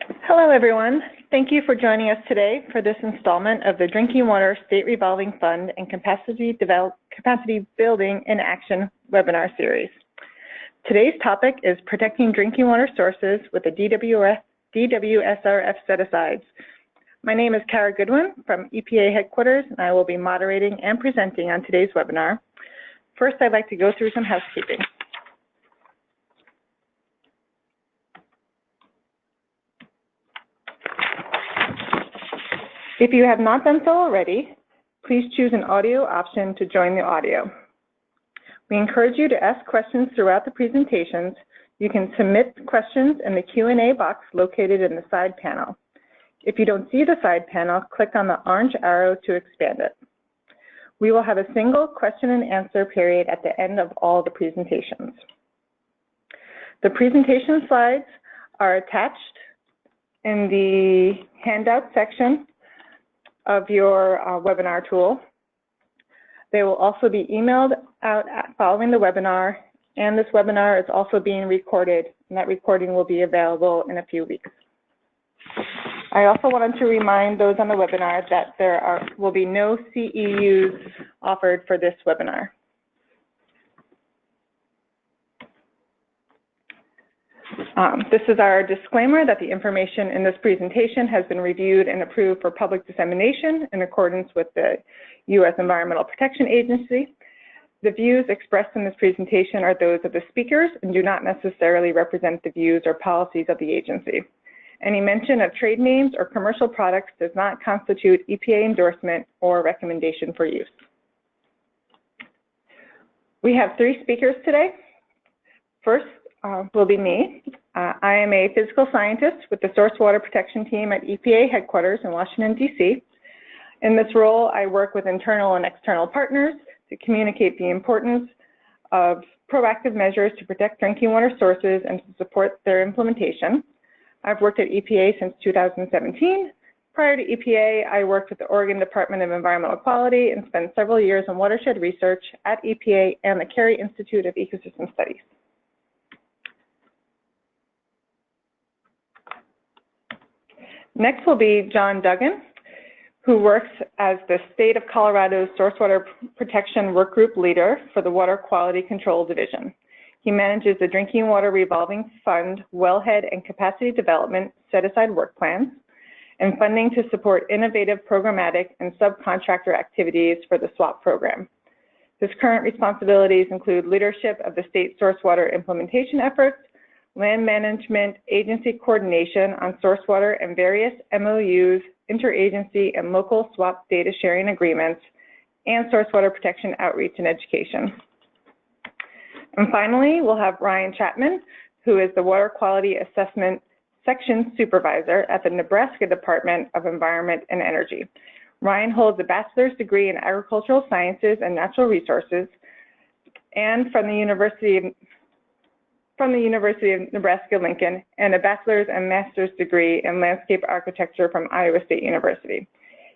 Hello, everyone. Thank you for joining us today for this installment of the Drinking Water State Revolving Fund and Capacity Building in Action webinar series. Today's topic is protecting drinking water sources with the DWSRF set-asides. My name is Kara Goodwin from EPA headquarters, and I will be moderating and presenting on today's webinar. First, I'd like to go through some housekeeping. If you have not done so already, please choose an audio option to join the audio. We encourage you to ask questions throughout the presentations. You can submit questions in the Q&A box located in the side panel. If you don't see the side panel, click on the orange arrow to expand it. We will have a single question and answer period at the end of all the presentations. The presentation slides are attached in the handout section of your webinar tool. They will also be emailed out following the webinar, and this webinar is also being recorded, and that recording will be available in a few weeks. I also wanted to remind those on the webinar that there will be no CEUs offered for this webinar. This is our disclaimer that the information in this presentation has been reviewed and approved for public dissemination in accordance with the U.S. Environmental Protection Agency. The views expressed in this presentation are those of the speakers and do not necessarily represent the views or policies of the agency. Any mention of trade names or commercial products does not constitute EPA endorsement or recommendation for use. We have 3 speakers today. First will be me. I am a physical scientist with the Source Water Protection Team at EPA headquarters in Washington, D.C. In this role, I work with internal and external partners to communicate the importance of proactive measures to protect drinking water sources and to support their implementation. I've worked at EPA since 2017. Prior to EPA, I worked with the Oregon Department of Environmental Quality and spent several years in watershed research at EPA and the Cary Institute of Ecosystem Studies. Next will be John Duggan, who works as the State of Colorado's Source Water Protection Workgroup Leader for the Water Quality Control Division. He manages the Drinking Water Revolving Fund, wellhead and capacity development set-aside work plans, and funding to support innovative programmatic and subcontractor activities for the SWAP program. His current responsibilities include leadership of the state source water implementation efforts, land management agency coordination on source water and various MOUs, interagency and local SWAP data sharing agreements, and source water protection outreach and education. And finally, we'll have Ryan Chapman, who is the Water Quality Assessment Section Supervisor at the Nebraska Department of Environment and Energy. Ryan holds a bachelor's degree in agricultural sciences and natural resources, and from the University of Nebraska-Lincoln, and a bachelor's and master's degree in landscape architecture from Iowa State University.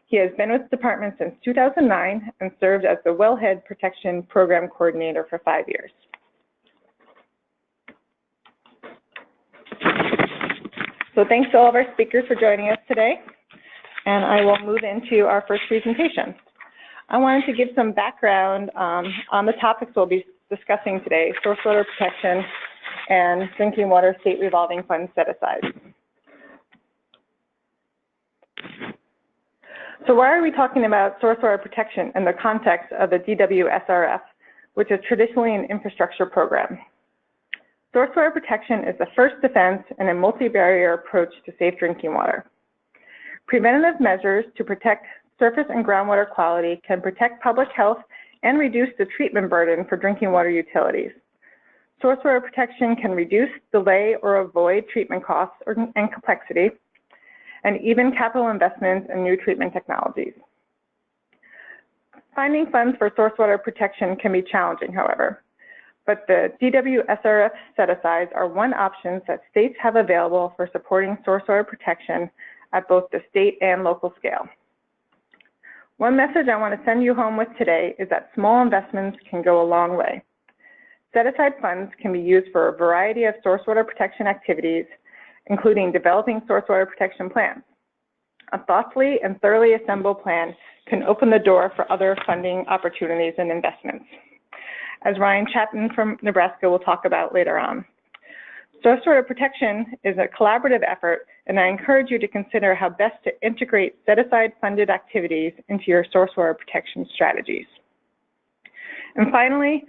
He has been with the department since 2009 and served as the Wellhead Protection Program Coordinator for 5 years. So thanks to all of our speakers for joining us today, and I will move into our first presentation. I wanted to give some background on the topics we'll be discussing today: source water protection and drinking water state revolving fund set-asides. So why are we talking about source water protection in the context of the DWSRF, which is traditionally an infrastructure program? Source water protection is the first defense in a multi-barrier approach to safe drinking water. Preventative measures to protect surface and groundwater quality can protect public health and reduce the treatment burden for drinking water utilities. Source water protection can reduce, delay, or avoid treatment costs and complexity, and even capital investments in new treatment technologies. Finding funds for source water protection can be challenging, however, but the DWSRF set-asides are one option that states have available for supporting source water protection at both the state and local scale. One message I want to send you home with today is that small investments can go a long way. Set-aside funds can be used for a variety of source water protection activities, including developing source water protection plans. A thoughtfully and thoroughly assembled plan can open the door for other funding opportunities and investments, as Ryan Chapman from Nebraska will talk about later on. Source water protection is a collaborative effort, and I encourage you to consider how best to integrate set-aside funded activities into your source water protection strategies. And finally,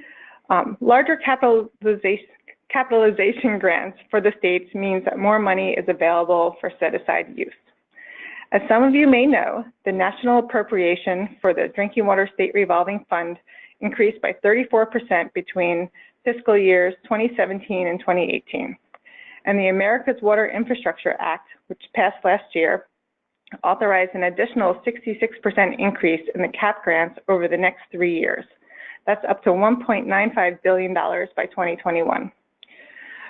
larger capitalization grants for the states means that more money is available for set-aside use. As some of you may know, the national appropriation for the Drinking Water State Revolving Fund increased by 34% between fiscal years 2017 and 2018. And the America's Water Infrastructure Act, which passed last year, authorized an additional 66% increase in the CAP grants over the next 3 years. That's up to $1.95 billion by 2021.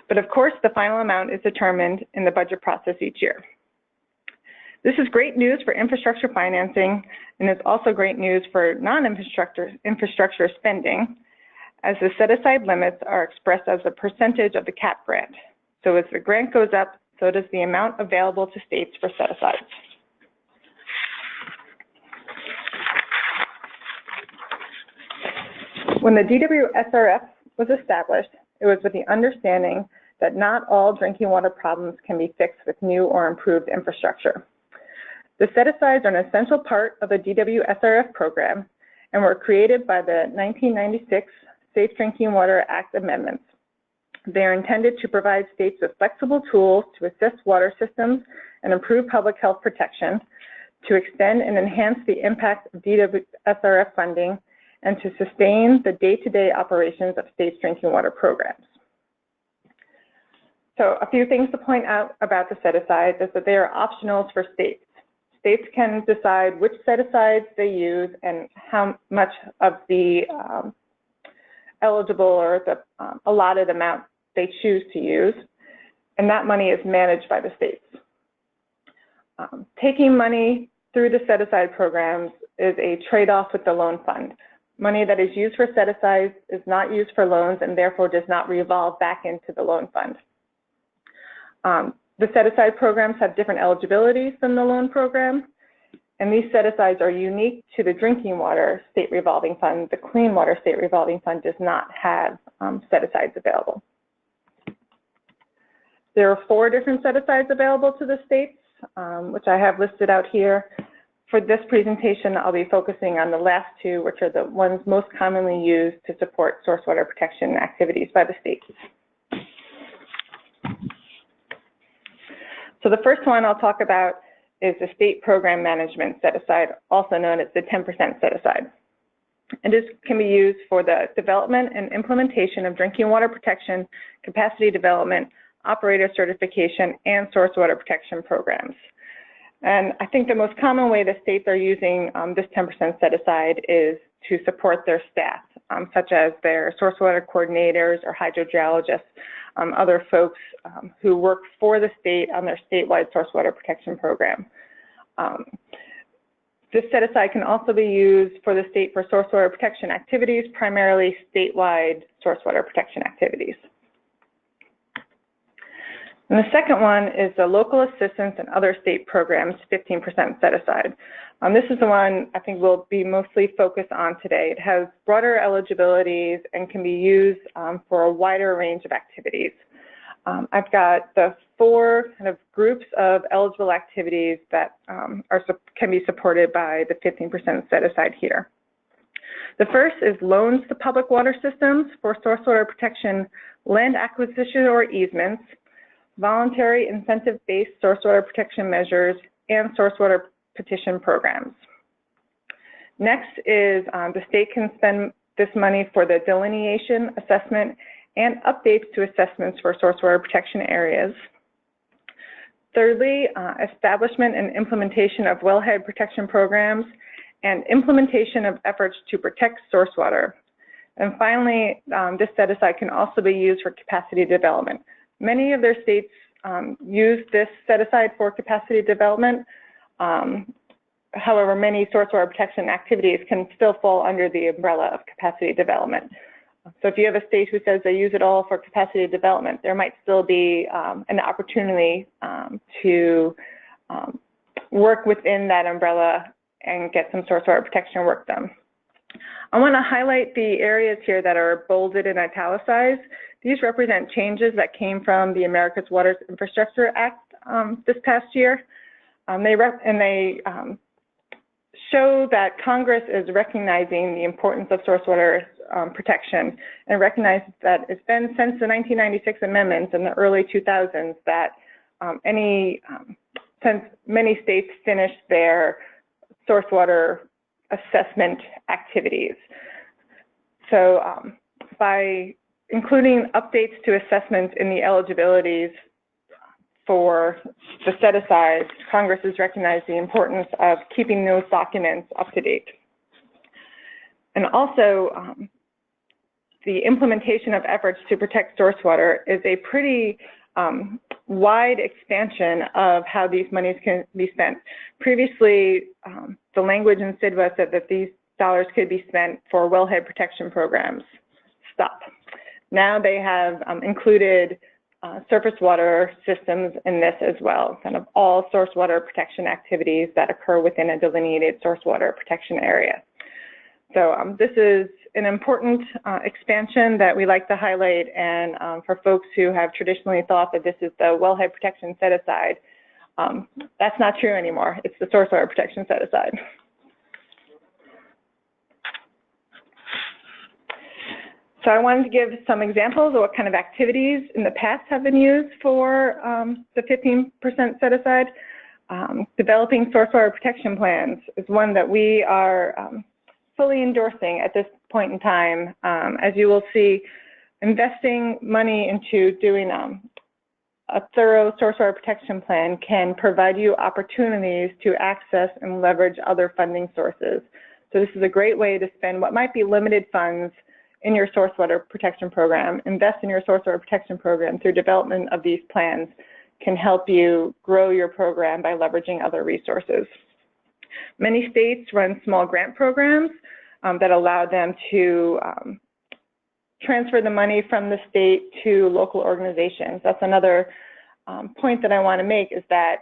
But of course, the final amount is determined in the budget process each year. This is great news for infrastructure financing, and it's also great news for non-infrastructure spending, as the set-aside limits are expressed as a percentage of the CAP grant. So as the grant goes up, so does the amount available to states for set-asides. When the DWSRF was established, it was with the understanding that not all drinking water problems can be fixed with new or improved infrastructure. The set-asides are an essential part of the DWSRF program and were created by the 1996 Safe Drinking Water Act amendments. They are intended to provide states with flexible tools to assist water systems and improve public health protection, to extend and enhance the impact of DWSRF funding, and to sustain the day-to-day operations of states' drinking water programs. So a few things to point out about the set-asides is that they are optional for states. States can decide which set-asides they use and how much of the eligible or the allotted amount they choose to use, and that money is managed by the states. Taking money through the set-aside programs is a trade-off with the loan fund. Money that is used for set-asides is not used for loans and therefore does not revolve back into the loan fund. The set-aside programs have different eligibilities than the loan program, and these set-asides are unique to the Drinking Water State Revolving Fund. The Clean Water State Revolving Fund does not have set-asides available. There are 4 different set-asides available to the states, which I have listed out here. For this presentation, I'll be focusing on the last 2, which are the ones most commonly used to support source water protection activities by the states. So the first one I'll talk about is the State Program Management Set-Aside, also known as the 10% set-aside. And this can be used for the development and implementation of drinking water protection, capacity development, operator certification, and source water protection programs. And I think the most common way the states are using this 10% set-aside is to support their staff, such as their source water coordinators or hydrogeologists, other folks who work for the state on their statewide source water protection program. This set-aside can also be used for the state for source water protection activities, primarily statewide source water protection activities. And the second one is the Local Assistance and Other State Programs 15% set-aside. This is the one I think we'll be mostly focused on today. It has broader eligibilities and can be used for a wider range of activities. I've got the 4 kind of groups of eligible activities that can be supported by the 15% set-aside here. The first is loans to public water systems for source water protection, land acquisition or easements, voluntary incentive-based source water protection measures, and source water petition programs. Next is the state can spend this money for the delineation, assessment, and updates to assessments for source water protection areas. Thirdly, establishment and implementation of wellhead protection programs and implementation of efforts to protect source water. And finally, this set-aside can also be used for capacity development. Many of their states use this set-aside for capacity development. However, many source water protection activities can still fall under the umbrella of capacity development. So if you have a state who says they use it all for capacity development, there might still be an opportunity to work within that umbrella and get some source water protection work done. I want to highlight the areas here that are bolded and italicized. These represent changes that came from the America's Water Infrastructure Act this past year. They show that Congress is recognizing the importance of source water protection and recognizes that it's been since the 1996 amendments in the early 2000s that since many states finished their source water assessment activities. So by including updates to assessments in the eligibilities for the set-asides, Congress has recognized the importance of keeping those documents up to date. And also, the implementation of efforts to protect source water is a pretty wide expansion of how these monies can be spent. Previously, the language in CIDWA said that these dollars could be spent for wellhead protection programs. Stop. Now they have included surface water systems in this as well, kind of all source water protection activities that occur within a delineated source water protection area. So this is an important expansion that we like to highlight, and for folks who have traditionally thought that this is the wellhead protection set-aside, that's not true anymore. It's the source water protection set-aside. So I wanted to give some examples of what kind of activities in the past have been used for the 15% set-aside. Developing source water protection plans is one that we are fully endorsing at this point in time. As you will see, investing money into doing a thorough source water protection plan can provide you opportunities to access and leverage other funding sources. So this is a great way to spend what might be limited funds in your source water protection program. Invest in your source water protection program through development of these plans can help you grow your program by leveraging other resources. Many states run small grant programs that allow them to transfer the money from the state to local organizations. That's another point that I want to make, is that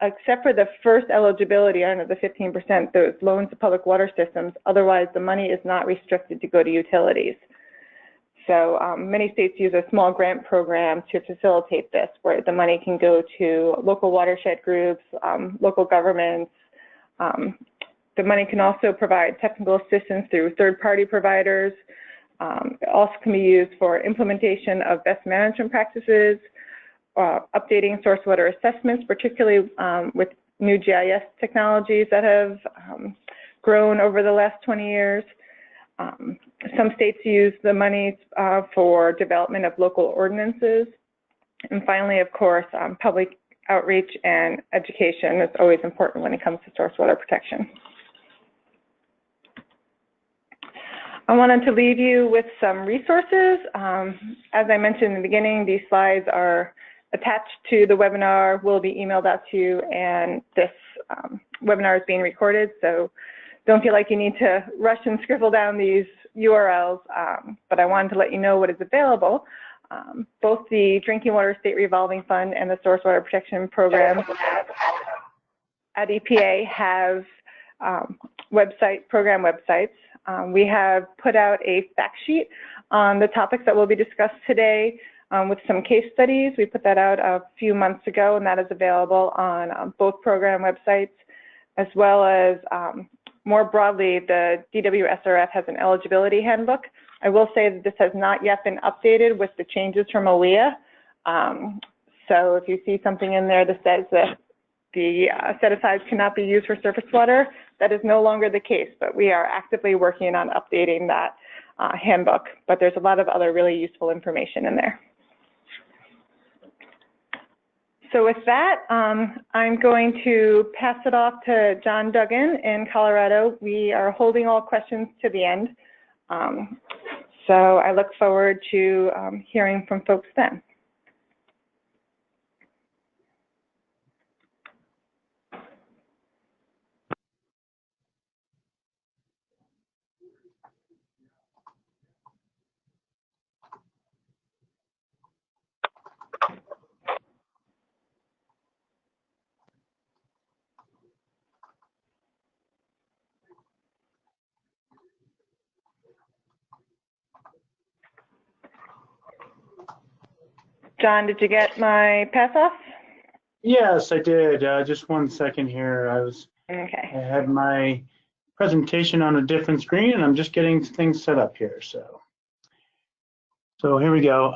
except for the first eligibility under the 15%, those loans to public water systems, otherwise the money is not restricted to go to utilities. So many states use a small grant program to facilitate this, where the money can go to local watershed groups, local governments. The money can also provide technical assistance through third-party providers. It also can be used for implementation of best management practices, updating source water assessments, particularly with new GIS technologies that have grown over the last 20 years. Some states use the money for development of local ordinances. And finally, of course, public outreach and education is always important when it comes to source water protection. I wanted to leave you with some resources. As I mentioned in the beginning, these slides are attached to the webinar, will be emailed out to you, and this webinar is being recorded, so don't feel like you need to rush and scribble down these URLs, but I wanted to let you know what is available. Both the Drinking Water State Revolving Fund and the Source Water Protection Program at EPA have program websites. We have put out a fact sheet on the topics that will be discussed today with some case studies. We put that out a few months ago, and that is available on both program websites, as well as more broadly, the DWSRF has an eligibility handbook. I will say that this has not yet been updated with the changes from OEA. So if you see something in there that says that the set-asides cannot be used for surface water, that is no longer the case, but we are actively working on updating that handbook. But there's a lot of other really useful information in there. So with that, I'm going to pass it off to John Duggan in Colorado. We are holding all questions to the end. So I look forward to hearing from folks then. John, did you get my pass off? Yes, I did. Just 1 second here. Okay. I had my presentation on a different screen, and I'm just getting things set up here. So here we go.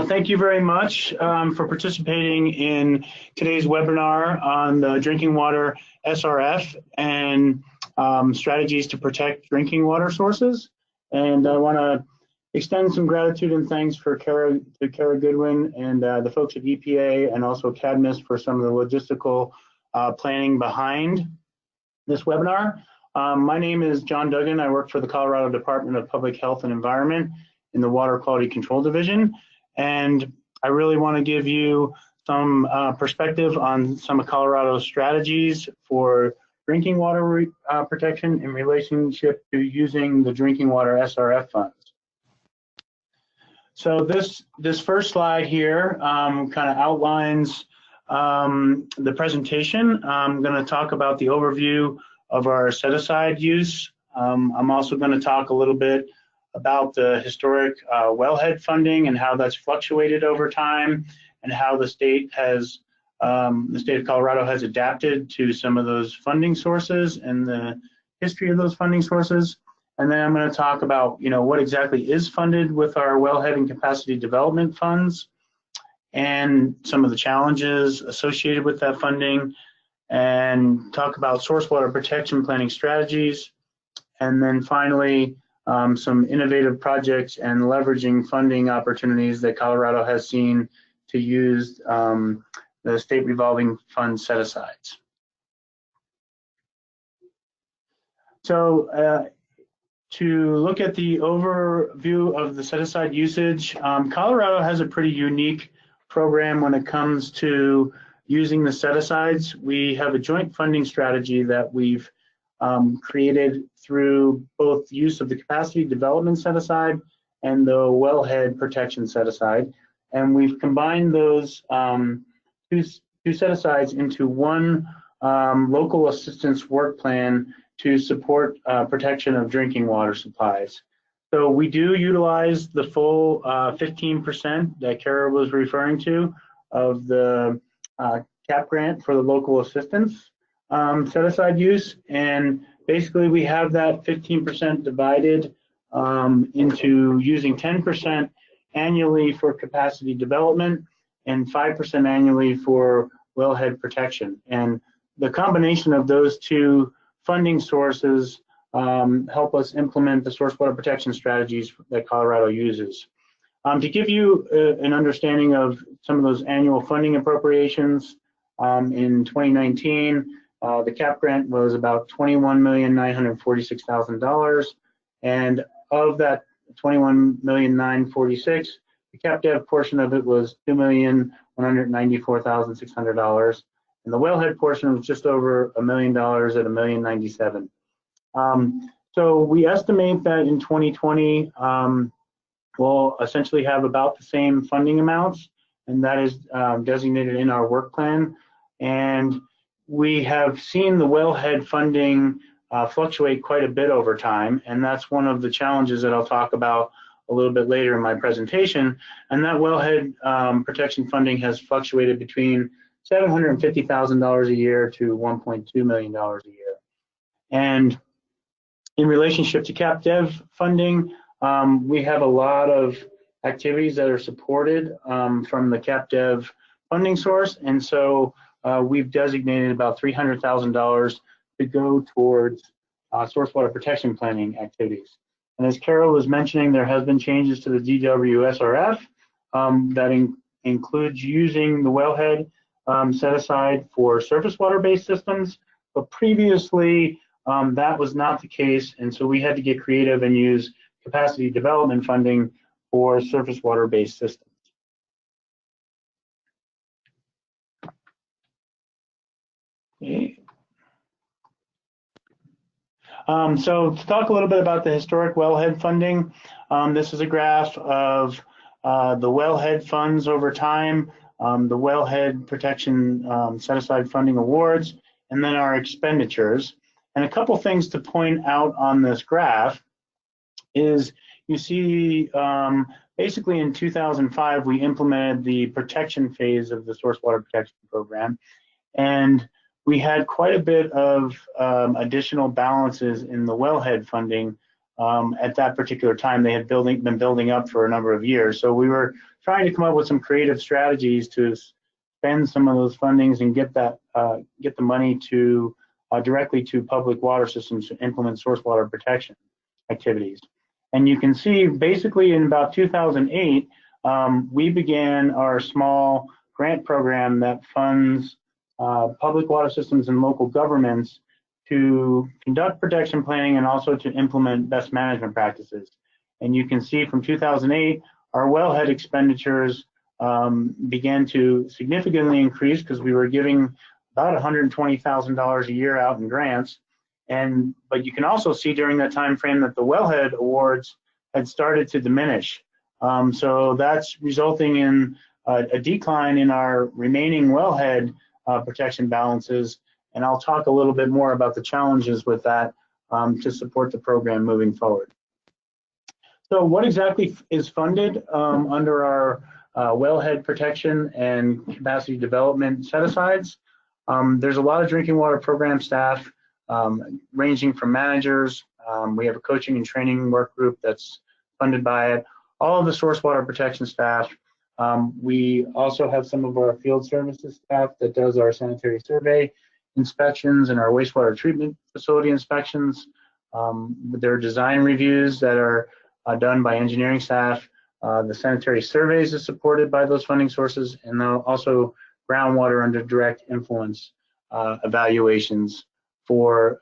Thank you very much for participating in today's webinar on the drinking water SRF and strategies to protect drinking water sources. And I want to extend some gratitude and thanks to Kara Goodwin and the folks at EPA and also Cadmus for some of the logistical planning behind this webinar. My name is John Duggan. I work for the Colorado Department of Public Health and Environment in the Water Quality Control Division. And I really want to give you some perspective on some of Colorado's strategies for drinking water protection in relationship to using the drinking water SRF funds. So this first slide here kind of outlines the presentation. I'm going to talk about the overview of our set-aside use. I'm also going to talk a little bit about the historic wellhead funding and how that's fluctuated over time, and how the state of Colorado has adapted to some of those funding sources and the history of those funding sources. And then I'm going to talk about, what exactly is funded with our wellhead and capacity development funds, and some of the challenges associated with that funding, and talk about source water protection planning strategies, and then finally some innovative projects and leveraging funding opportunities that Colorado has seen to use the state revolving fund set-asides. So to look at the overview of the set-aside usage, Colorado has a pretty unique program when it comes to using the set-asides. We have a joint funding strategy that we've created through both use of the capacity development set-aside and the wellhead protection set-aside. And we've combined those two set-asides into one local assistance work plan to support protection of drinking water supplies. So we do utilize the full 15% that Kara was referring to of the CAP grant for the local assistance set-aside use. And basically we have that 15% divided into using 10% annually for capacity development and 5% annually for wellhead protection. And the combination of those two funding sources help us implement the source water protection strategies that Colorado uses. To give you an understanding of some of those annual funding appropriations, in 2019, the CAP grant was about $21,946,000, and of that $21,946,000, the CAP dev portion of it was $2,194,600, and the wellhead portion was just over $1 million at $1,097,000. So we estimate that in 2020, we'll essentially have about the same funding amounts, and that is designated in our work plan. And we have seen the wellhead funding fluctuate quite a bit over time, and that's one of the challenges that I'll talk about a little bit later in my presentation. And that wellhead protection funding has fluctuated between $750,000 a year to $1.2 million a year. And in relationship to CAP Dev funding, we have a lot of activities that are supported from the CAP Dev funding source, and so we've designated about $300,000 to go towards source water protection planning activities. And as Carol was mentioning, there has been changes to the DWSRF that includes using the wellhead set aside for surface water-based systems, but previously that was not the case, and so we had to get creative and use capacity development funding for surface water-based systems. Okay. So to talk a little bit about the historic wellhead funding, this is a graph of the wellhead funds over time, the wellhead protection set-aside funding awards, and then our expenditures. And a couple things to point out on this graph is you see basically in 2005, we implemented the protection phase of the source water protection program, and we had quite a bit of additional balances in the wellhead funding at that particular time. They had been building up for a number of years. So we were trying to come up with some creative strategies to spend some of those fundings and get the money to directly to public water systems to implement source water protection activities. And you can see basically in about 2008, we began our small grant program that funds public water systems and local governments to conduct protection planning and also to implement best management practices. And you can see from 2008, our wellhead expenditures began to significantly increase because we were giving about $120,000 a year out in grants. But you can also see during that time frame that the wellhead awards had started to diminish. So that's resulting in a decline in our remaining wellhead protection balances, and I'll talk a little bit more about the challenges with that to support the program moving forward. So what exactly is funded under our wellhead protection and capacity development set-asides? There's a lot of drinking water program staff ranging from managers. We have a coaching and training work group that's funded by it. All of the source water protection staff. We also have some of our field services staff that does our sanitary survey inspections and our wastewater treatment facility inspections. There are design reviews that are done by engineering staff. The sanitary surveys is supported by those funding sources, and also groundwater under direct influence evaluations for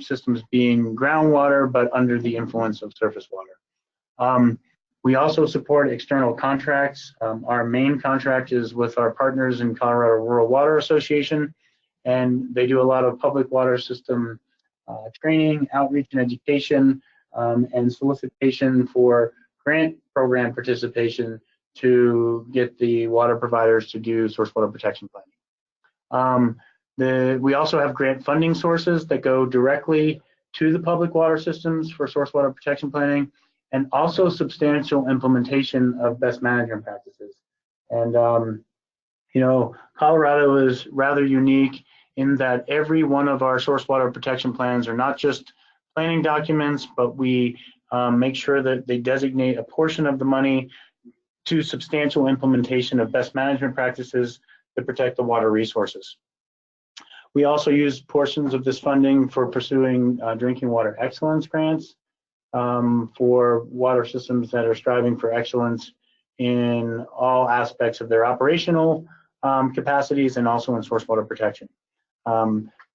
systems being groundwater but under the influence of surface water. We also support external contracts. Our main contract is with our partners in Colorado Rural Water Association, and they do a lot of public water system training, outreach and education, and solicitation for grant program participation to get the water providers to do source water protection planning. We also have grant funding sources that go directly to the public water systems for source water protection planning, and also substantial implementation of best management practices. And you know, Colorado is rather unique in that every one of our source water protection plans are not just planning documents, but we make sure that they designate a portion of the money to substantial implementation of best management practices to protect the water resources. We also use portions of this funding for pursuing drinking water excellence grants for water systems that are striving for excellence in all aspects of their operational capacities and also in source water protection.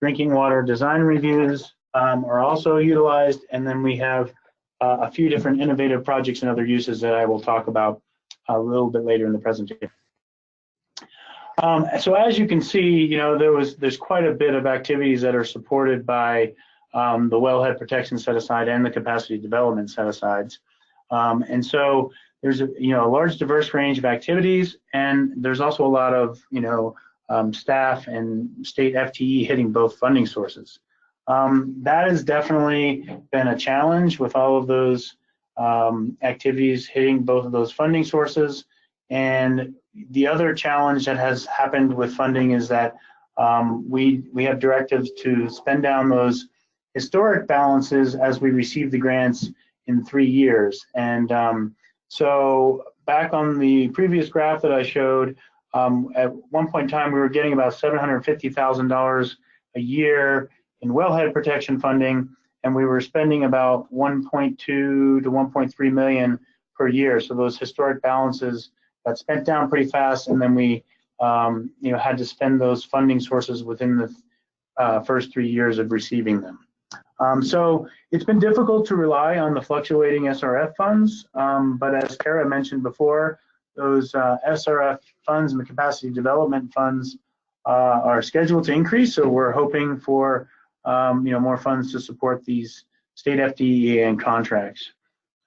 Drinking water design reviews are also utilized, and then we have a few different innovative projects and other uses that I will talk about a little bit later in the presentation. So as you can see, you know, there's quite a bit of activities that are supported by the wellhead protection set-aside and the capacity development set-asides. And so there's a large diverse range of activities, and there's also a lot of staff and state FTE hitting both funding sources. That has definitely been a challenge with all of those activities hitting both of those funding sources. And the other challenge that has happened with funding is that we have directives to spend down those historic balances as we receive the grants in 3 years. And so back on the previous graph that I showed, at one point in time we were getting about $750,000 a year in wellhead protection funding, and we were spending about 1.2 to 1.3 million per year. So those historic balances got spent down pretty fast, and then we had to spend those funding sources within the first 3 years of receiving them. So it's been difficult to rely on the fluctuating SRF funds, but as Kara mentioned before, those SRF funds and the capacity development funds are scheduled to increase, so we're hoping for more funds to support these state FDEA and contracts.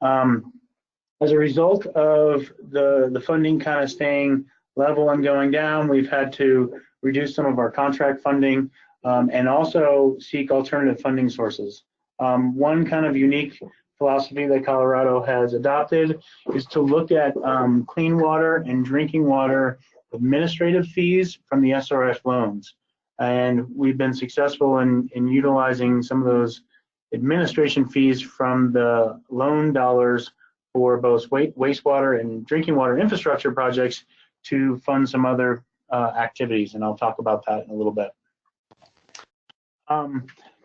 As a result of the funding kind of staying level and going down, we've had to reduce some of our contract funding and also seek alternative funding sources. One kind of unique philosophy that Colorado has adopted is to look at clean water and drinking water administrative fees from the SRF loans. And we've been successful in utilizing some of those administration fees from the loan dollars for both wastewater and drinking water infrastructure projects to fund some other activities, and I'll talk about that in a little bit.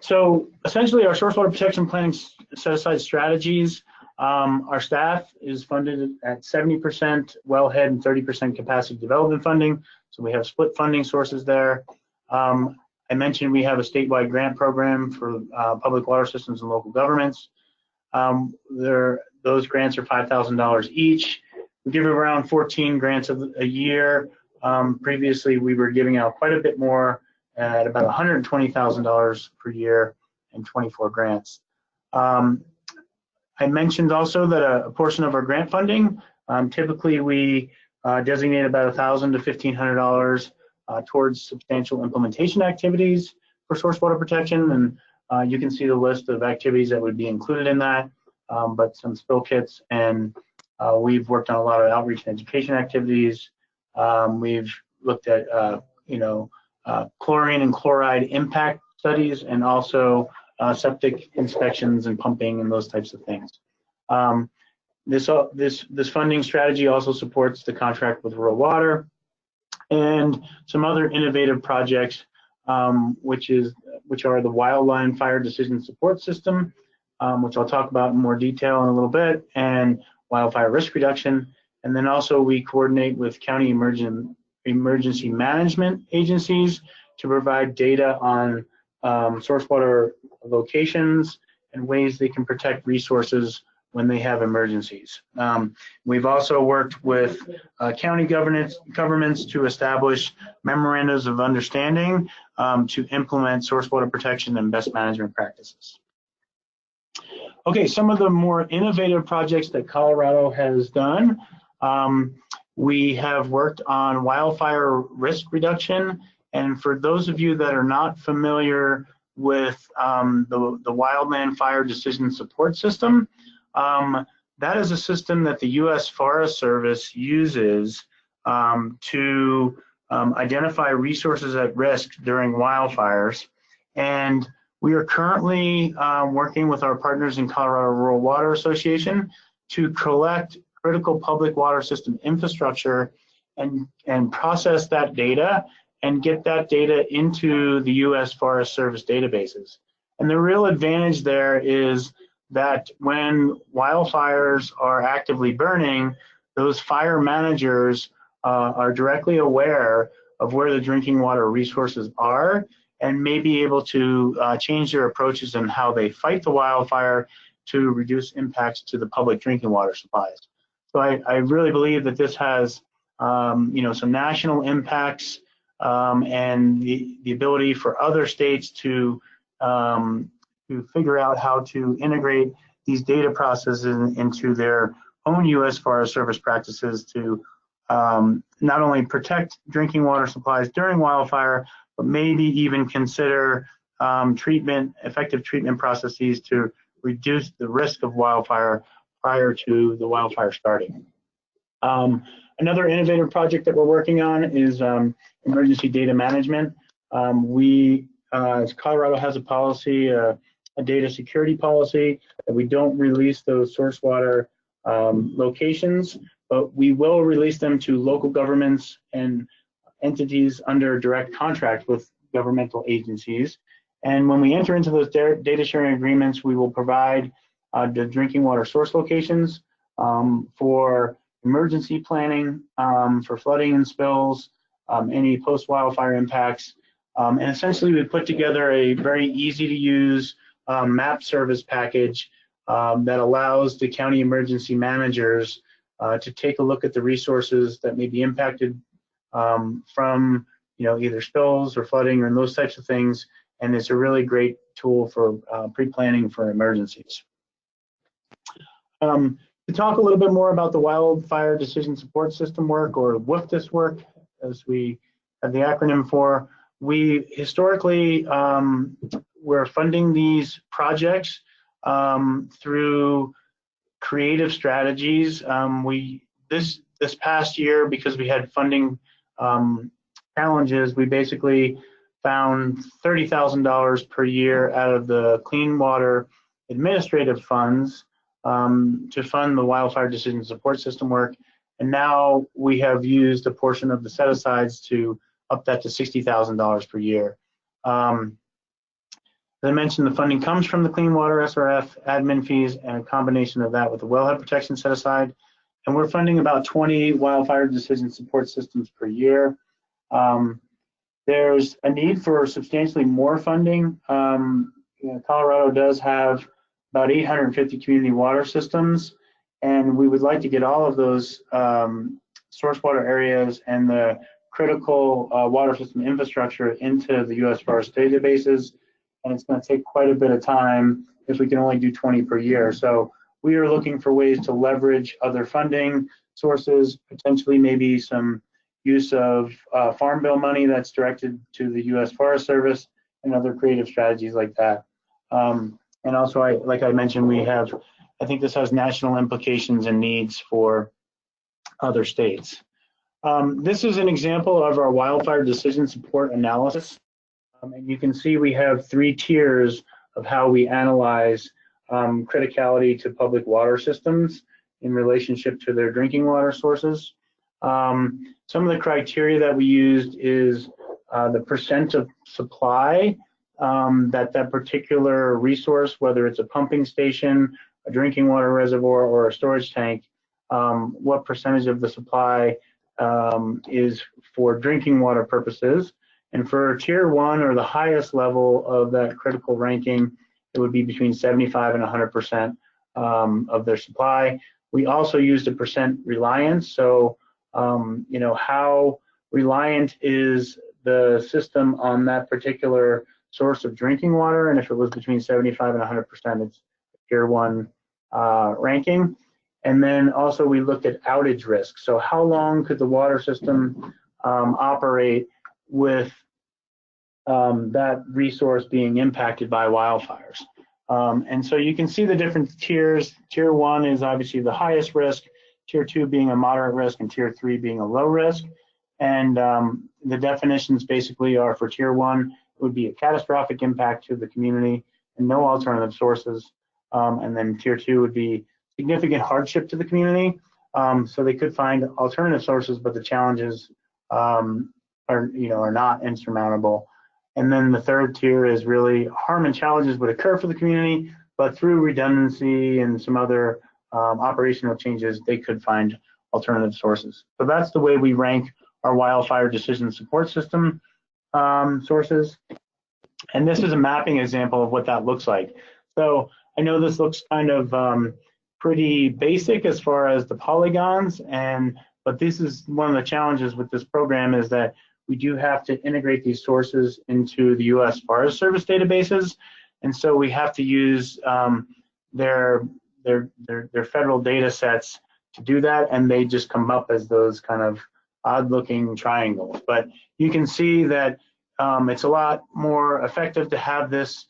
So essentially our source water protection planning set-aside strategies, our staff is funded at 70% wellhead and 30% capacity development funding, so we have split funding sources there. I mentioned we have a statewide grant program for public water systems and local governments. Those grants are $5,000 each. We give around 14 grants a year. Previously, we were giving out quite a bit more at about $120,000 per year and 24 grants. I mentioned also that a portion of our grant funding, typically we designate about $1,000 to $1,500 towards substantial implementation activities for source water protection, and you can see the list of activities that would be included in that, but some spill kits, and we've worked on a lot of outreach and education activities. We've looked at chlorine and chloride impact studies, and also septic inspections and pumping and those types of things. This funding strategy also supports the contract with rural water and some other innovative projects, which are the wildland fire decision support system, which I'll talk about in more detail in a little bit, and wildfire risk reduction. And then also we coordinate with county emergency management agencies to provide data on source water locations and ways they can protect resources when they have emergencies. We've also worked with county governments to establish memorandums of understanding to implement source water protection and best management practices. Okay, some of the more innovative projects that Colorado has done. We have worked on wildfire risk reduction, and for those of you that are not familiar with the wildland fire decision support system, that is a system that the U.S. Forest Service uses to identify resources at risk during wildfires. And we are currently working with our partners in Colorado Rural Water Association to collect critical public water system infrastructure and process that data and get that data into the U.S. Forest Service databases. And the real advantage there is that when wildfires are actively burning, those fire managers are directly aware of where the drinking water resources are and may be able to change their approaches and how they fight the wildfire to reduce impacts to the public drinking water supplies. So I really believe that this has some national impacts and the ability for other states to figure out how to integrate these data processes into their own U.S. Forest Service practices to not only protect drinking water supplies during wildfire, but maybe even consider effective treatment processes to reduce the risk of wildfire prior to the wildfire starting. Another innovative project that we're working on is emergency data management. Colorado has a policy, a data security policy, that we don't release those source water locations, but we will release them to local governments and entities under direct contract with governmental agencies. And when we enter into those data sharing agreements, we will provide the drinking water source locations for emergency planning, for flooding and spills, any post-wildfire impacts. And essentially, we put together a very easy to use map service package that allows the county emergency managers to take a look at the resources that may be impacted from either spills or flooding or those types of things. And it's a really great tool for pre-planning for emergencies. To talk a little bit more about the Wildfire Decision Support System work, or WFDS work, as we have the acronym for, we historically were funding these projects through creative strategies. This past year, because we had funding challenges, we basically found $30,000 per year out of the Clean Water Administrative Funds to fund the wildfire decision support system work. And now we have used a portion of the set-asides to up that to $60,000 per year. As I mentioned, the funding comes from the Clean Water SRF admin fees and a combination of that with the wellhead protection set aside. And we're funding about 20 wildfire decision support systems per year. There's a need for substantially more funding. Colorado does have about 850 community water systems, and we would like to get all of those source water areas and the critical water system infrastructure into the U.S. forest databases. And it's going to take quite a bit of time if we can only do 20 per year. So we are looking for ways to leverage other funding sources, potentially maybe some use of Farm Bill money that's directed to the U.S. Forest Service and other creative strategies like that. And also, like I mentioned, I think this has national implications and needs for other states. This is an example of our wildfire decision support analysis. And you can see we have 3 tiers of how we analyze criticality to public water systems in relationship to their drinking water sources. Some of the criteria that we used is the percent of supply that particular resource, whether it's a pumping station, a drinking water reservoir, or a storage tank, what percentage of the supply is for drinking water purposes. And for tier 1 or the highest level of that critical ranking, it would be between 75 and 100% of their supply. We also used a percent reliance. So, how reliant is the system on that particular source of drinking water? And if it was between 75 and 100%, it's tier 1 ranking. And then also we looked at outage risk. So how long could the water system operate with that resource being impacted by wildfires? And so you can see the different tiers. Tier 1 is obviously the highest risk, tier 2 being a moderate risk, and tier 3 being a low risk. And the definitions basically are for tier 1, it would be a catastrophic impact to the community and no alternative sources. And then tier 2 would be significant hardship to the community. So they could find alternative sources, but the challenges are not insurmountable. And then the third tier is really harm and challenges would occur for the community, but through redundancy and some other operational changes, they could find alternative sources. So that's the way we rank our wildfire decision support system sources. And this is a mapping example of what that looks like. So I know this looks kind of pretty basic as far as the polygons, but this is one of the challenges with this program is that we do have to integrate these sources into the U.S. Forest Service databases, and so we have to use their federal data sets to do that, and they just come up as those kind of odd-looking triangles. But you can see that it's a lot more effective to have this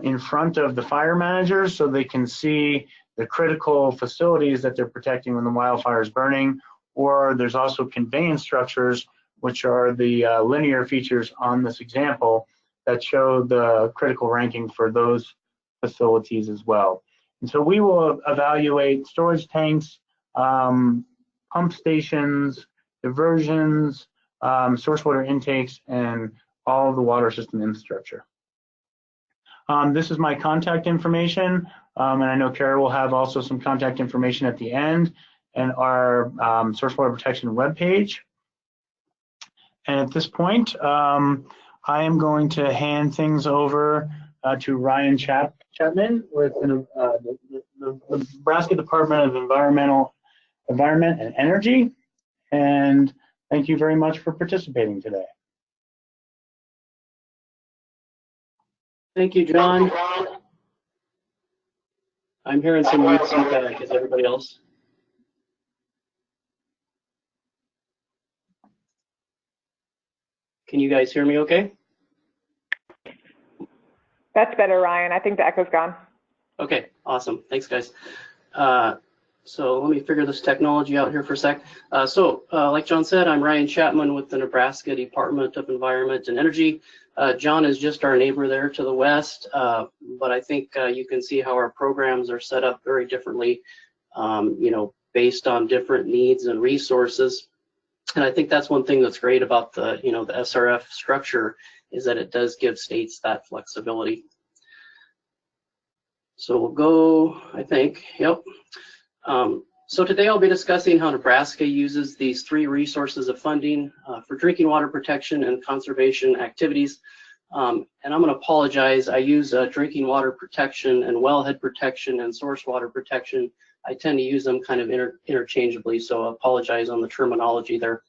in front of the fire managers so they can see the critical facilities that they're protecting when the wildfire is burning, or there's also conveyance structures, which are the linear features on this example that show the critical ranking for those facilities as well. And so we will evaluate storage tanks, pump stations, diversions, source water intakes, and all of the water system infrastructure. This is my contact information, and I know Kara will have also some contact information at the end, and our source water protection webpage. And at this point, I am going to hand things over to Ryan Chapman with the Nebraska Department of Environment and Energy. And thank you very much for participating today. Thank you, John. I'm hearing some weird feedback. Is everybody else? Can you guys hear me okay? That's better, Ryan. I think the echo's gone. Okay, awesome. Thanks, guys. So let me figure this technology out here for a sec. Like John said, I'm Ryan Chapman with the Nebraska Department of Environment and Energy. John is just our neighbor there to the west, but I think you can see how our programs are set up very differently, based on different needs and resources. And I think that's one thing that's great about the SRF structure is that it does give states that flexibility. So we'll go, I think, yep. So today I'll be discussing how Nebraska uses these three resources of funding for drinking water protection and conservation activities. And I'm going to apologize. I use drinking water protection and wellhead protection and source water protection. I tend to use them kind of interchangeably, so I apologize on the terminology there.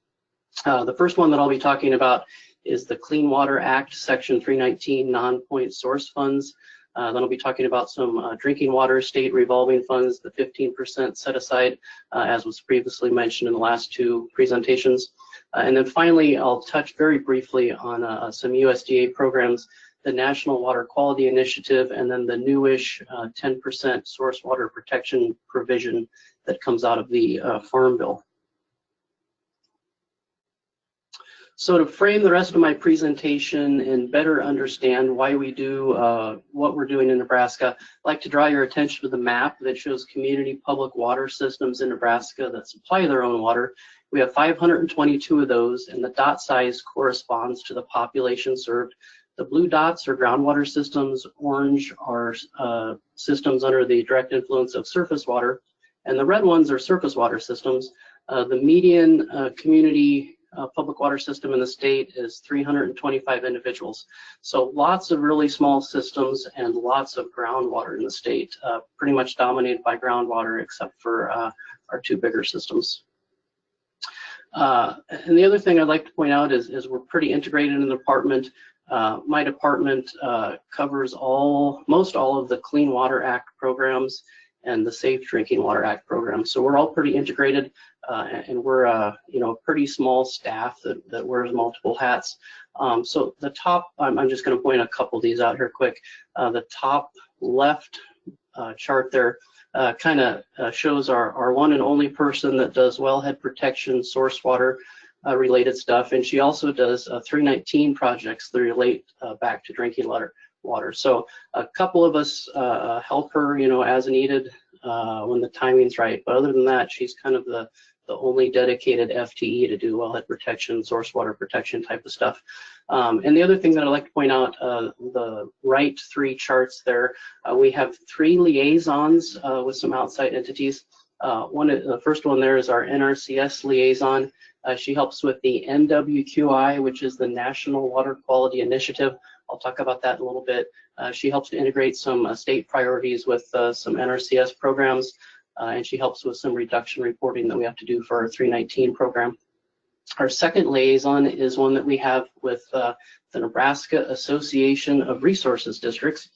The first one that I'll be talking about is the Clean Water Act, Section 319, non-point source funds. Then I'll be talking about some drinking water state revolving funds, the 15% set aside, as was previously mentioned in the last two presentations. And then finally, I'll touch very briefly on some USDA programs, the National Water Quality Initiative, and then the newish 10% source water protection provision that comes out of the Farm Bill. So to frame the rest of my presentation and better understand why we do what we're doing in Nebraska, I'd like to draw your attention to the map that shows community public water systems in Nebraska that supply their own water. We have 522 of those, and the dot size corresponds to the population served. The blue dots are groundwater systems, orange are systems under the direct influence of surface water, and the red ones are surface water systems. The median community public water system in the state is 325 individuals. So lots of really small systems and lots of groundwater in the state, pretty much dominated by groundwater except for our two bigger systems. And the other thing I'd like to point out is we're pretty integrated in the department. My department covers most all of the Clean Water Act programs and the Safe Drinking Water Act program. So we're all pretty integrated, and we're a pretty small staff that wears multiple hats. So the top, I'm just going to point a couple of these out here quick. The top left chart there kind of shows our one and only person that does wellhead protection, source water related stuff, and she also does 319 projects that relate back to drinking water. So a couple of us help her, as needed when the timing's right. But other than that, she's kind of the only dedicated FTE to do wellhead protection, source water protection type of stuff. And the other thing that I'd like to point out, the right three charts there, we have three liaisons with some outside entities. The first one there is our NRCS liaison. She helps with the NWQI, which is the National Water Quality Initiative. I'll talk about that in a little bit. She helps to integrate some state priorities with some NRCS programs, and she helps with some reduction reporting that we have to do for our 319 program. Our second liaison is one that we have with the Nebraska Association of Resources Districts,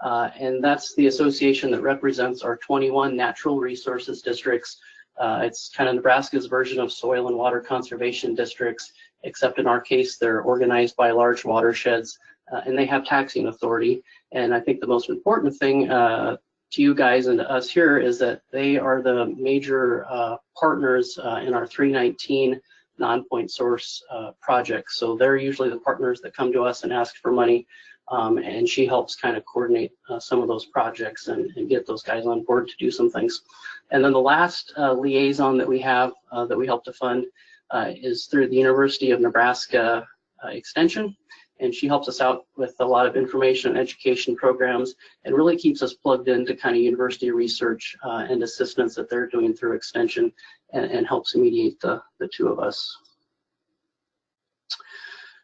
and that's the association that represents our 21 natural resources districts. It's kind of Nebraska's version of soil and water conservation districts, except in our case, they're organized by large watersheds, and they have taxing authority. And I think the most important thing to you guys and to us here is that they are the major partners in our 319 non-point source projects. So they're usually the partners that come to us and ask for money, and she helps kind of coordinate some of those projects and get those guys on board to do some things. And then the last liaison that we have that we help to fund is through the University of Nebraska Extension, and she helps us out with a lot of information and education programs and really keeps us plugged into kind of university research and assistance that they're doing through Extension, and helps mediate the two of us.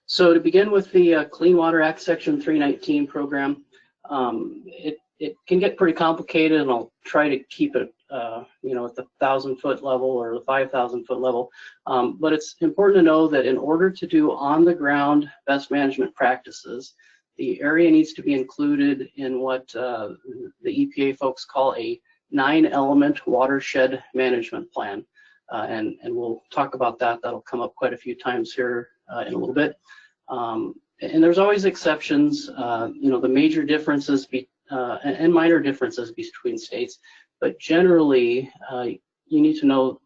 So to begin with the Clean Water Act Section 319 program, it can get pretty complicated, and I'll try to keep it at the 1,000-foot level or the 5,000-foot level. But it's important to know that in order to do on-the-ground best management practices, the area needs to be included in what the EPA folks call a 9-element watershed management plan. And we'll talk about that. That'll come up quite a few times here in a little bit. And there's always exceptions. The major differences and minor differences between states, but generally you need to know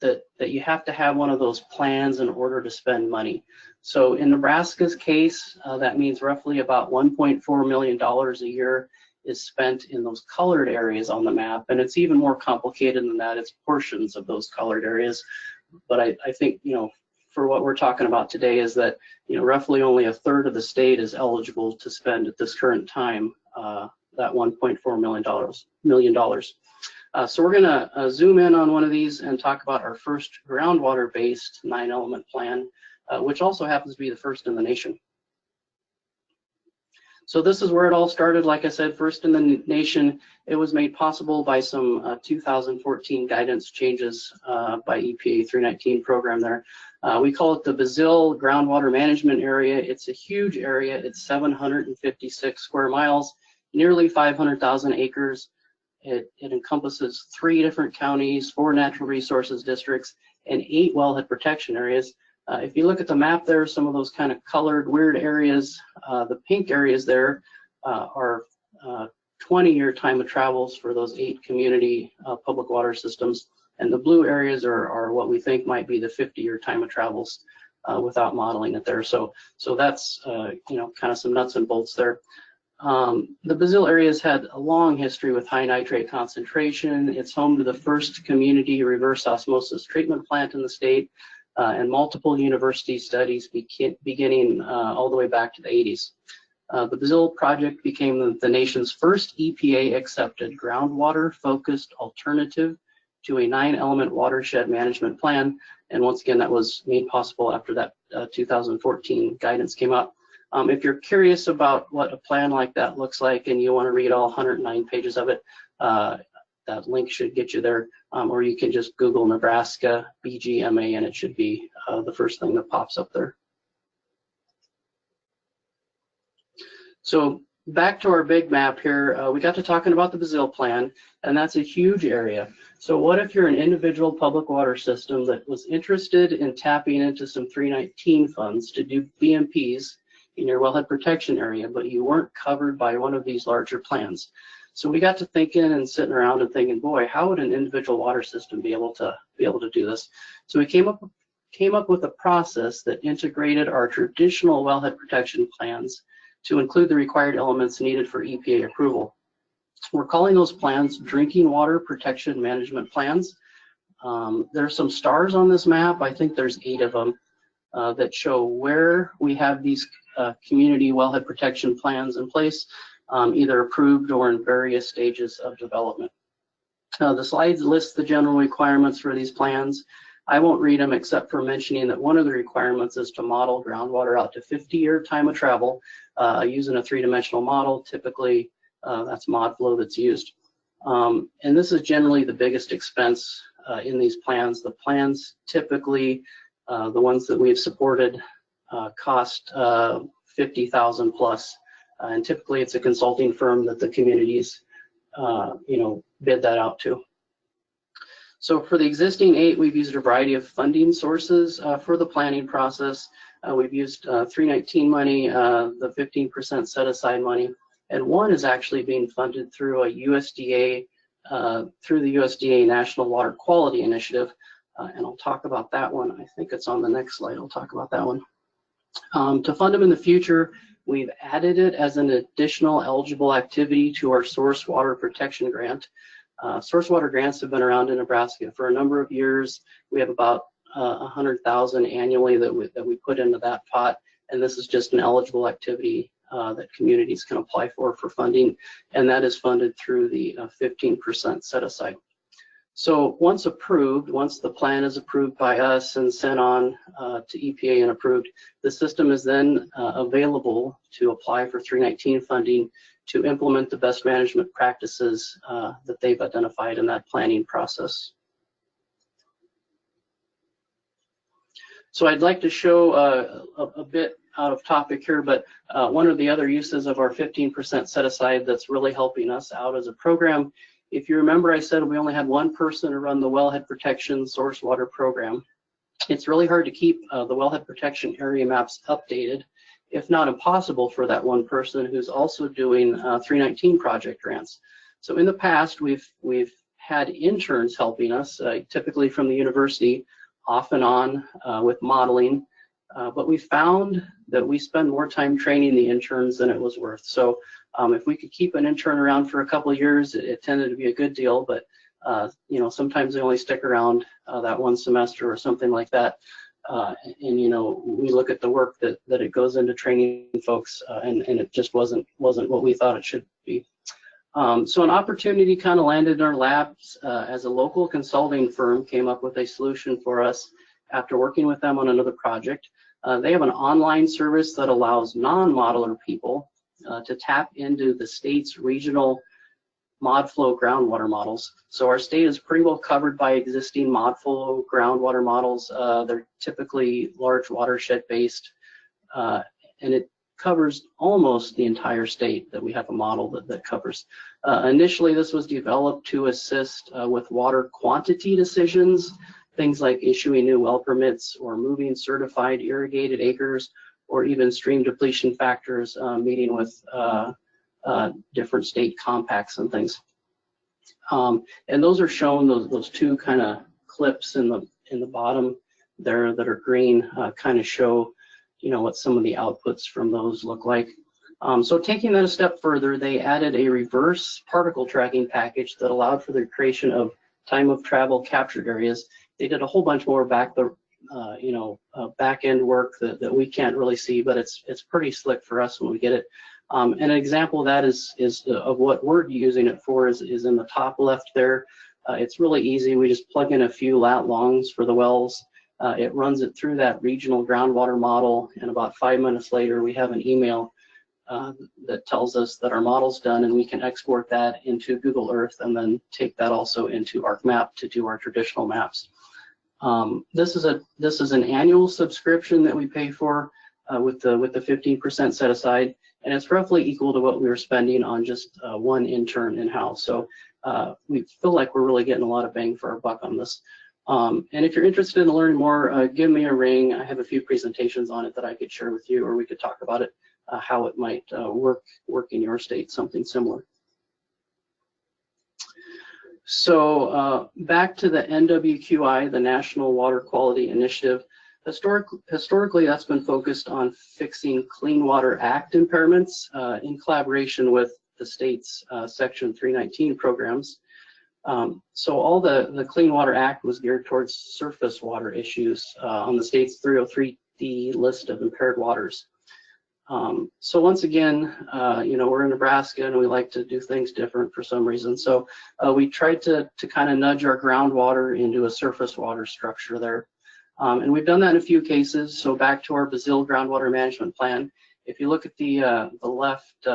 that you have to have one of those plans in order to spend money. So in Nebraska's case, that means roughly about $1.4 million a year is spent in those colored areas on the map, and it's even more complicated than that. It's portions of those colored areas. But I think, you know, for what we're talking about today is that, you know, roughly only a third of the state is eligible to spend at this current time that $1.4 million. So we're gonna zoom in on one of these and talk about our first groundwater-based 9-element plan, which also happens to be the first in the nation. So this is where it all started. Like I said, first in the nation. It was made possible by some 2014 guidance changes by EPA 319 program there. We call it the Brazil Groundwater Management Area. It's a huge area. It's 756 square miles, nearly 500,000 acres. It encompasses 3 different counties, 4 natural resources districts, and 8 wellhead protection areas. If you look at the map there, some of those kind of colored weird areas, the pink areas there are 20-year time of travels for those 8 community public water systems, and the blue areas are what we think might be the 50-year time of travels without modeling it there. So that's you know, kind of some nuts and bolts there. The Brazil area has had a long history with high nitrate concentration. It's home to the first community reverse osmosis treatment plant in the state, and multiple university studies beginning all the way back to the 80s. The Brazil project became the nation's first EPA-accepted groundwater-focused alternative to a 9-element watershed management plan. And once again, that was made possible after that 2014 guidance came out. If you're curious about what a plan like that looks like and you want to read all 109 pages of it, that link should get you there, or you can just Google Nebraska BGMA and it should be the first thing that pops up there. So back to our big map here, we got to talking about the Brazil plan, and that's a huge area. So what if you're an individual public water system that was interested in tapping into some 319 funds to do BMPs in your wellhead protection area, but you weren't covered by one of these larger plans? So we got to thinking and sitting around and thinking, boy, how would an individual water system be able to do this? So we came up with a process that integrated our traditional wellhead protection plans to include the required elements needed for EPA approval. We're calling those plans drinking water protection management plans. There are some stars on this map. I think there's 8 of them that show where we have these community wellhead protection plans in place, either approved or in various stages of development. The slides list the general requirements for these plans. I won't read them except for mentioning that one of the requirements is to model groundwater out to 50-year time of travel using a 3-dimensional model. Typically, that's ModFlow that's used. And this is generally the biggest expense in these plans. The plans typically, the ones that we've supported, cost $50,000 plus. And typically it's a consulting firm that the communities, you know, bid that out to. So for the existing 8, we've used a variety of funding sources for the planning process. We've used 319 money, the 15% set aside money, and one is actually being funded through a USDA, through the USDA National Water Quality Initiative, and I'll talk about that one. I think it's on the next slide. I'll talk about that one. To fund them in the future, we've added it as an additional eligible activity to our source water protection grant. Source water grants have been around in Nebraska for a number of years. We have about 100,000 annually that we put into that pot, and this is just an eligible activity that communities can apply for funding, and that is funded through the 15% set aside. So once approved, once the plan is approved by us and sent on to EPA and approved, the system is then available to apply for 319 funding to implement the best management practices that they've identified in that planning process. So I'd like to show a bit out of topic here, but one of the other uses of our 15% set aside that's really helping us out as a program. If you remember, I said we only had one person to run the wellhead protection source water program. It's really hard to keep the wellhead protection area maps updated if not impossible, for that one person who's also doing 319 project grants. So in the past, we've had interns helping us, typically from the university, off and on with modeling, but we found that we spend more time training the interns than it was worth. So if we could keep an intern around for a couple of years, it tended to be a good deal, but you know, sometimes they only stick around that one semester or something like that. And you know, we look at the work that it goes into training folks, and it just wasn't what we thought it should be. So an opportunity kind of landed in our laps as a local consulting firm came up with a solution for us after working with them on another project. They have an online service that allows non-modeler people to tap into the state's regional mod flow groundwater models. So our state is pretty well covered by existing mod flow groundwater models. They're typically large watershed based, and it covers almost the entire state that we have a model that covers. Initially, this was developed to assist with water quantity decisions, things like issuing new well permits or moving certified irrigated acres, or even stream depletion factors, meeting with different state compacts and things. And those are shown, those two kind of clips in the bottom there that are green, kind of show, you know, what some of the outputs from those look like. So taking that a step further, they added a reverse particle tracking package that allowed for the creation of time of travel captured areas. They did a whole bunch more back end work that we can't really see, but it's pretty slick for us when we get it. And an example of that is of what we're using it for is in the top left there. It's really easy. We just plug in a few lat longs for the wells. It runs it through that regional groundwater model, and about 5 minutes later, we have an email that tells us that our model's done, and we can export that into Google Earth and then take that also into ArcMap to do our traditional maps. This is an annual subscription that we pay for with the 15% set aside, and it's roughly equal to what we were spending on just one intern in-house. So we feel like we're really getting a lot of bang for our buck on this. And if you're interested in learning more, give me a ring. I have a few presentations on it that I could share with you, or we could talk about it, how it might work in your state, something similar. So back to the NWQI, the National Water Quality Initiative. Historically, that's been focused on fixing Clean Water Act impairments in collaboration with the state's Section 319 programs. So all the Clean Water Act was geared towards surface water issues on the state's 303D list of impaired waters. So once again, you know, we're in Nebraska and we like to do things different for some reason. So we tried to kind of nudge our groundwater into a surface water structure there. And we've done that in a few cases. So back to our Brazil groundwater management plan. If you look at the left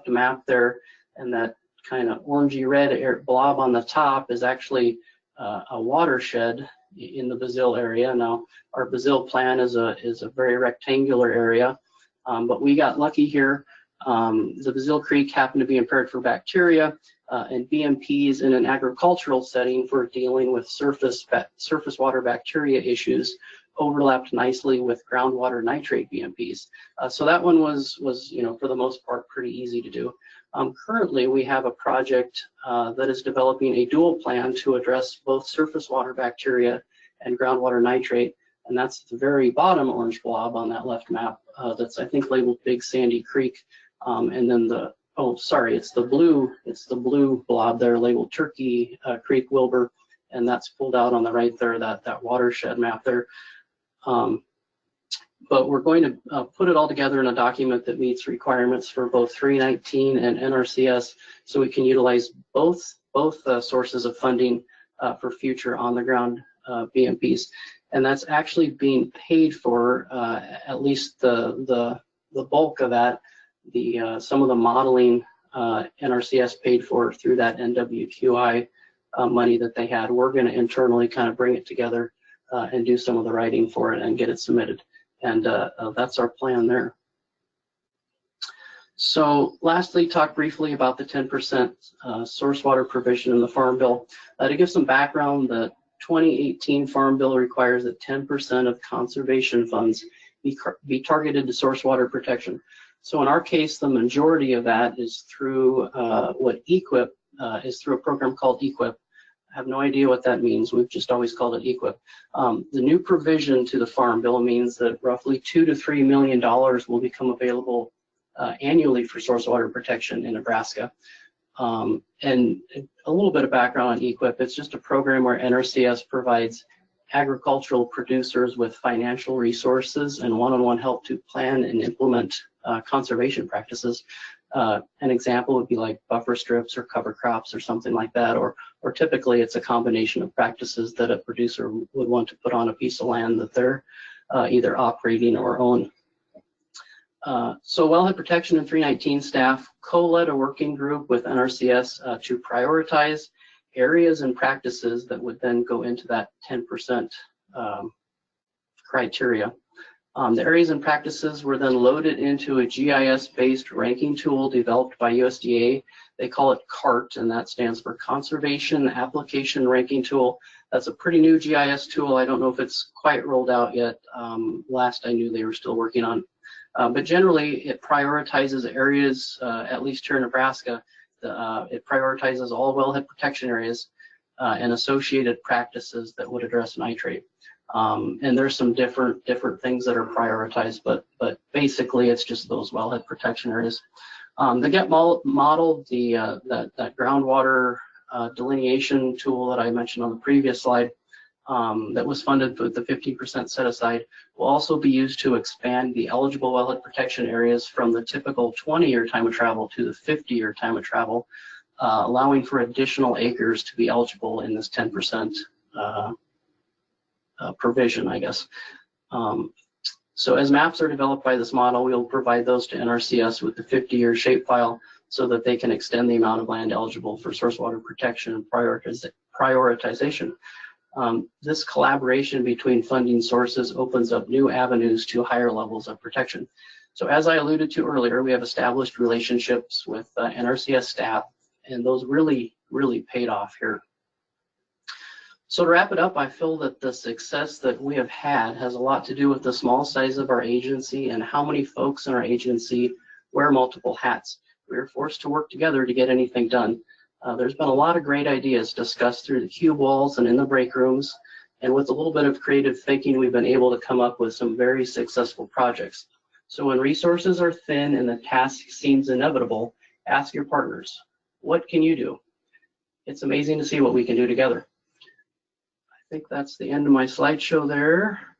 map there, and that kind of orangey red blob on the top is actually a watershed in the Brazil area. Now, our Brazil plan is a very rectangular area, but we got lucky here. The Brazil Creek happened to be impaired for bacteria, and BMPs in an agricultural setting for dealing with surface water bacteria issues overlapped nicely with groundwater nitrate BMPs. So that one was, you know, for the most part, pretty easy to do. Currently, we have a project that is developing a dual plan to address both surface water bacteria and groundwater nitrate, and that's the very bottom orange blob on that left map. That's, I think, labeled Big Sandy Creek, and then it's the blue blob there labeled Turkey Creek Wilbur, and that's pulled out on the right there, that watershed map there. But we're going to put it all together in a document that meets requirements for both 319 and NRCS, so we can utilize both sources of funding for future on-the-ground BMPs. And that's actually being paid for, at least the bulk of that. Some of the modeling NRCS paid for through that NWQI money that they had. We're going to internally kind of bring it together and do some of the writing for it and get it submitted. And that's our plan there. So lastly, talk briefly about the 10% source water provision in the Farm Bill. To give some background, the 2018 Farm Bill requires that 10% of conservation funds be targeted to source water protection. So in our case, the majority of that is through what EQIP is through a program called EQIP. I have no idea what that means. We've just always called it EQIP. The new provision to the Farm Bill means that roughly $2 to $3 million will become available annually for source water protection in Nebraska. And a little bit of background on EQIP. It's just a program where NRCS provides agricultural producers with financial resources and one-on-one help to plan and implement conservation practices. An example would be like buffer strips or cover crops or something like that, or typically it's a combination of practices that a producer would want to put on a piece of land that they're either operating or own. So wellhead protection and 319 staff co-led a working group with NRCS to prioritize areas and practices that would then go into that 10% criteria. The areas and practices were then loaded into a GIS-based ranking tool developed by USDA. They call it CART, and that stands for Conservation Application Ranking Tool. That's a pretty new GIS tool. I don't know if it's quite rolled out yet. Last I knew they were still working on. But generally, it prioritizes areas, at least here in Nebraska, it prioritizes all wellhead protection areas and associated practices that would address nitrate. And there's some different things that are prioritized, but basically it's just those wellhead protection areas. The GET model, that groundwater delineation tool that I mentioned on the previous slide, that was funded with the 15% set aside, will also be used to expand the eligible wellhead protection areas from the typical 20-year time of travel to the 50-year time of travel, allowing for additional acres to be eligible in this 10% provision, I guess. So as maps are developed by this model, we'll provide those to NRCS with the 50-year shapefile so that they can extend the amount of land eligible for source water protection and prioritization. This collaboration between funding sources opens up new avenues to higher levels of protection. So as I alluded to earlier, we have established relationships with NRCS staff, and those really paid off here. So to wrap it up, I feel that the success that we have had has a lot to do with the small size of our agency and how many folks in our agency wear multiple hats. We are forced to work together to get anything done. There's been a lot of great ideas discussed through the cube walls and in the break rooms, and with a little bit of creative thinking, we've been able to come up with some very successful projects. So when resources are thin and the task seems inevitable, ask your partners, what can you do? It's amazing to see what we can do together. I think that's the end of my slideshow there.